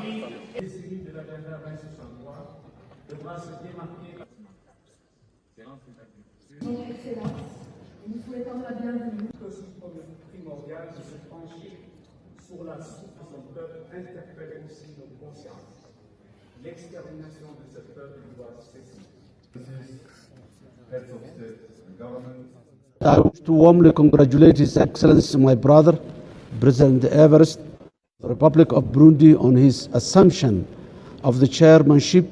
de la dernière 2063 devra se démarquer. Son Excellence, nous souhaitons la bienvenue. Aussi primordial de se pencher sur la souffrance de son peuple interpelle aussi nos consciences. L'extermination de ce peuple doit cesser. Heads of state and government. I wish to warmly congratulate His Excellency, my brother, President Everest, the Republic of Burundi, on his assumption of the chairmanship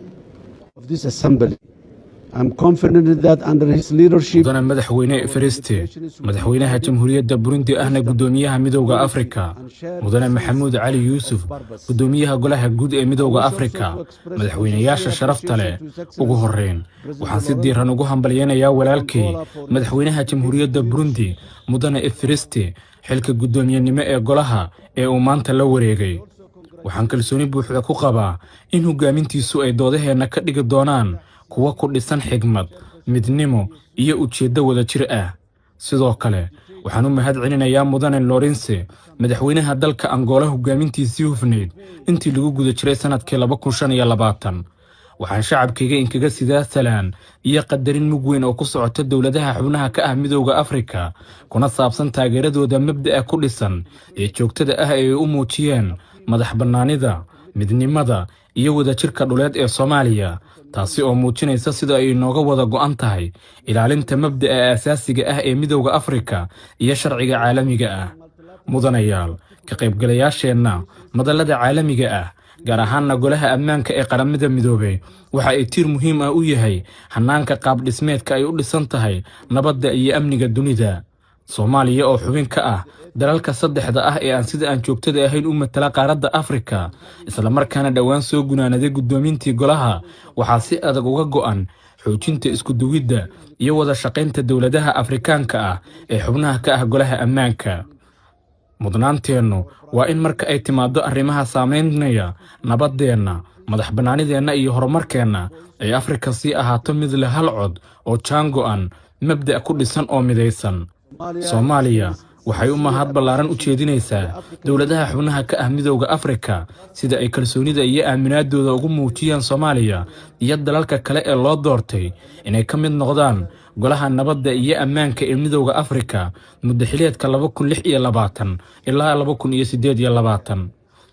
of this assembly. I'm confident that under his leadership, mudane madaxweyne Everest, madaxweynaha jamhuuriyadda Burundi ahna gudoomiyaha midowga Afrika, mudane Maxamuud Cali Yuusuf, gudoomiyaha golaha guud ee midowga Afrika, madaxweynayaasha sharafta leh, ugu horeyn waxaan si diiran ugu hambalyeynayaa walaalkay madaxweynaha jamhuuriyadda Burundi, mudane Everest, xilka gudoomiyenimo ee golaha ee uu maanta la wareegay. Waxaan kalsooni buuxda ku qabaa in hogaamintiisu ay doodaheena ka dhigi doonaan kuwa ku dhisan xigmad, midnimo iyo ujeeddo wada jir ah. Sidoo kale waxaan u mahadcelinayaa mudane Lawrence, madaxweynaha dalka Angola, hogaamintiisii hufneyd intii lagu guda jiray sanadkii 2025. waxaan shacabkayga inkaga sidaa salaan iyo qadarin mug weyn oo ku socota dowladaha xubnaha ka ah midowga Afrika, kuna saabsan taageeradooda mabda'a ku dhisan ee joogtada ah ee u muujiyeen madax bannaanida, midnimada iyo wadajirka dhuleed ee Soomaaliya, taasi oo muujinaysa sida ay inooga wada go'an tahay ilaalinta mabda'a aasaasiga ah ee midowga Afrika iyo sharciga caalamiga ah. Mudanayaal, ka qaybgalayaasheenna madallada caalamiga ah, gaar ahaanna golaha ammaanka ee qaramada midoobay, waxa ay tiir muhiim ah u yahay hanaanka qaab dhismeedka ay u dhisan tahay nabadda iyo amniga dunida. Soomaaliya oo xubin ka ah dalalka saddexda ah ee aan sida aan joogtada ahayn u matala qaaradda Afrika, isla markaana dhawaan soo gunaanaday gudoomintii golaha, waxaa si adag uga go'an xoojinta isku duwidda iyo wada shaqaynta dowladaha Afrikaanka ah ee xubnaha ka ah golaha ammaanka. mudnaanteennu waa in marka ay timaado arrimaha saameynaya nabadeenna, madax bannaanideenna iyo horumarkeenna, ay Afrika sii ahaato mid leh hal cod oo jaan go'an, mabda' ku dhisan oo midaysan. Soomaaliya waxay u mahad ballaaran u jeedinaysaa dowladaha xubnaha ka ah midowga Afrika sida ay kalsoonida iyo aaminaadooda ugu muujiyaan Soomaaliya iyo dalalka kale ee loo doortay inay ka mid noqdaan golaha nabadda iyo ammaanka ee midowga Afrika muddo xileedka 2026 ilaa 2028.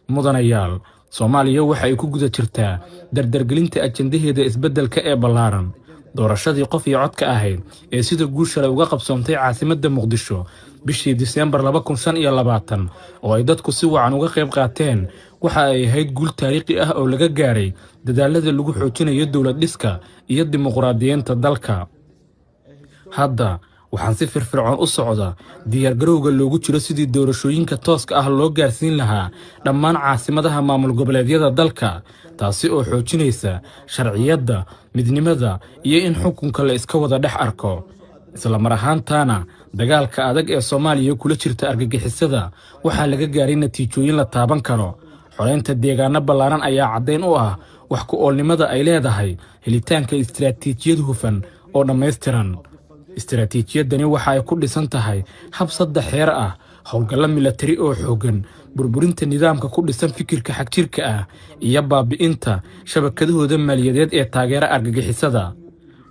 Mudanayaal, Soomaaliya waxa ay ku guda jirtaa dardargelinta ajandaheeda isbeddelka ee ballaaran. doorashadii qof iyo codka ahayd ee sida guusha leh uga qabsoontay caasimadda Muqdisho bishii Diseembar 2020 oo ay dadku si wacan uga qayb qaateen, waxa ay ahayd guul taariikhi ah oo laga gaaray dadaalada lagu xoojinayo dowlad dhiska iyo dimuqraadiyeynta dalka. Hadda waxaan si firfircoon u socda diyaargarowga loogu jiro sidii doorashooyinka tooska ah loo gaarsiin lahaa dhammaan caasimadaha maamul goboleedyada dalka, taasi oo xoojinaysa sharciyadda, midnimada iyo in xukunka la iska wada dhex arko. isla mar ahaantaana dagaalka adag ee Soomaaliya kula jirta argagixisada waxaa laga gaaray natiijooyin la taaban karo. xoreynta deegaano ballaaran ayaa caddayn u ah wax ku oolnimada ay leedahay helitaanka istiraatiijiyad hufan oo dhammaystiran. istiraatiijiyadani waxa ay ku dhisan tahay hab 3 xeer ah: howlgalla milatari oo xooggan, burburinta nidaamka ku dhisan fikirka xagjirka ah, iyo baabi'inta shabakadahooda maaliyadeed ee taageera argagixisada.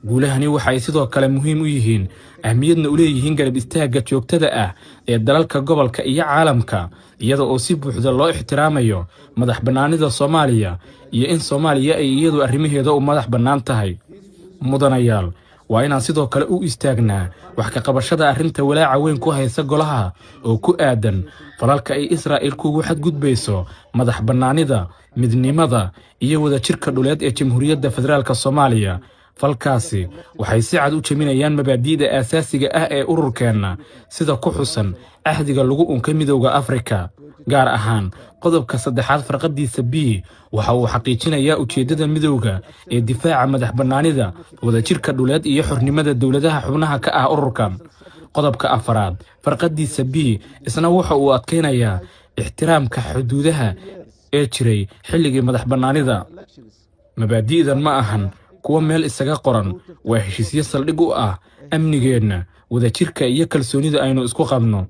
guulahani waxay sidoo kale muhiim u yihiin ahmiyadna u leeyihiin garab istaagga joogtada ah ee dalalka gobolka iyo caalamka, iyada oo si buuxda loo ixtiraamayo madax bannaanida Soomaaliya iyo in Soomaaliya ay iyadu arrimaheeda u madax bannaan tahay. Mudanayaal, waa inaan sidoo kale u istaagnaa wax ka qabashada arrinta walaaca weyn ku haysa golaha oo ku aadan falalka ay Israa'iil kugu xadgudbayso madax bannaanida, midnimada iyo wadajirka dhuleed ee Jamhuuriyadda Federaalka Soomaaliya. falkaasi waxay si cad u jaminayaan mabaadi'da aasaasiga ah ee ururkeenna sida ku xusan ahdiga lagu unkay midowga Afrika, gaar ahaan qodobka 3 farqadiisa B. waxa uu xaqiijinayaa ujeedada midowga ee difaaca madax bannaanida, wadajirka dhuleed iyo xornimada dowladaha xubnaha ka ah ururkan. qodobka 4 farqadiisa B isna waxa uu adkeynayaa ixtiraamka xuduudaha ee jiray xilligii madax bannaanida. mabaadi'dan ma ahan kuwa meel isaga qoran, waa heshiisyo saldhig u ah amnigeenna, wadajirka iyo kalsoonida aynu isku qabno.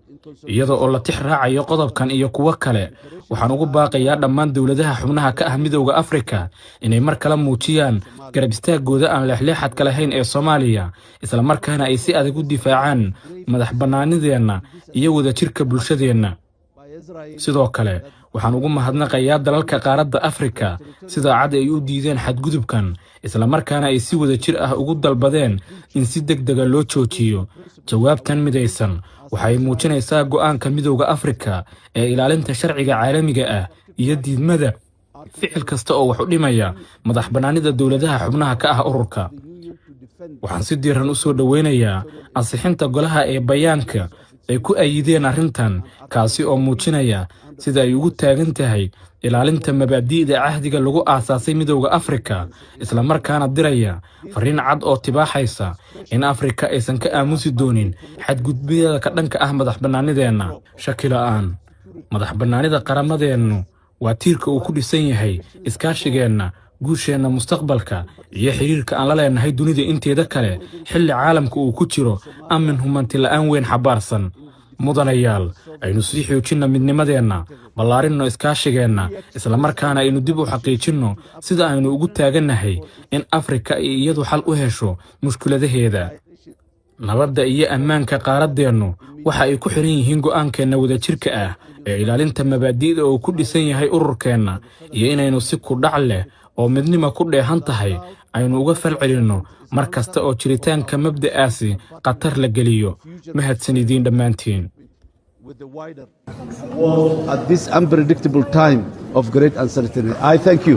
iyada oo la tix raacayo qodobkan iyo kuwo kale waxaan ugu baaqayaa dhammaan dowladaha xubnaha ka ah midowga Afrika inay mar kale muujiyaan garab istaagooda aan leexleexadka lahayn ee Soomaaliya isla markaana ay si adag u difaacaan madaxbannaanideena iyo wadajirka bulshadeena. sidoo kale waxaan ugu mahadnaqayaa dalalka qaaradda Afrika sida cad ay u diideen xadgudubkan isla markaana ay si wadajir ah ugu dalbadeen in si degdeg ah loo joojiyo. jawaabtan midaysan waxay muujinaysaa go'aanka midowga Afrika ee ilaalinta sharciga caalamiga ah iyo diidmada ficil kasta oo wax u dhimaya madaxbannaanida dowladaha xubnaha ka ah ururka. waxaan si diiran u soo dhaweynayaa ansixinta golaha ee bayaanka ay ku ayideen arrintan kaasi oo muujinaya sida ay ugu taagan tahay ilaalinta mabaadi'da cahdiga lagu aasaasay midowga Afrika isla markaana diraya fariin cad oo tibaaxaysa in Afrika aysan ka aamusi doonin xadgudbyada ka dhanka ah madaxbannaanideena. shaki la'aan madaxbannaanida qaramadeennu waa tiirka uu ku dhisan yahay iskaashigeenna guusheenna mustaqbalka iyo xiriirka aan la leenahay dunida inteeda kale xilli caalamka uu ku jiro amin humanti la'aan weyn xabaarsan. mudanayaal aynu sii xoojinno midnimadeenna ballaarinno iskaashigeenna isla markaana aynu dib u xaqiijinno sida aynu ugu taagannahay in Afrika ay iyadu xal u hesho mushkiladaheeda. nabadda iyo ammaanka qaaraddeennu waxa ay ku xiran yihiin go'aankeenna wadajirka ah ee ilaalinta mabaadi'da oo ku dhisan yahay ururkeenna iyo inaynu si ku dhac leh oo midnimo ku dheehan tahay aynu uga falcelinno mar kasta oo jiritaanka mabda'aasi khatar la geliyo. mahadsanidin dhammaantiin. At this unpredictable time of great uncertainty, I thank you.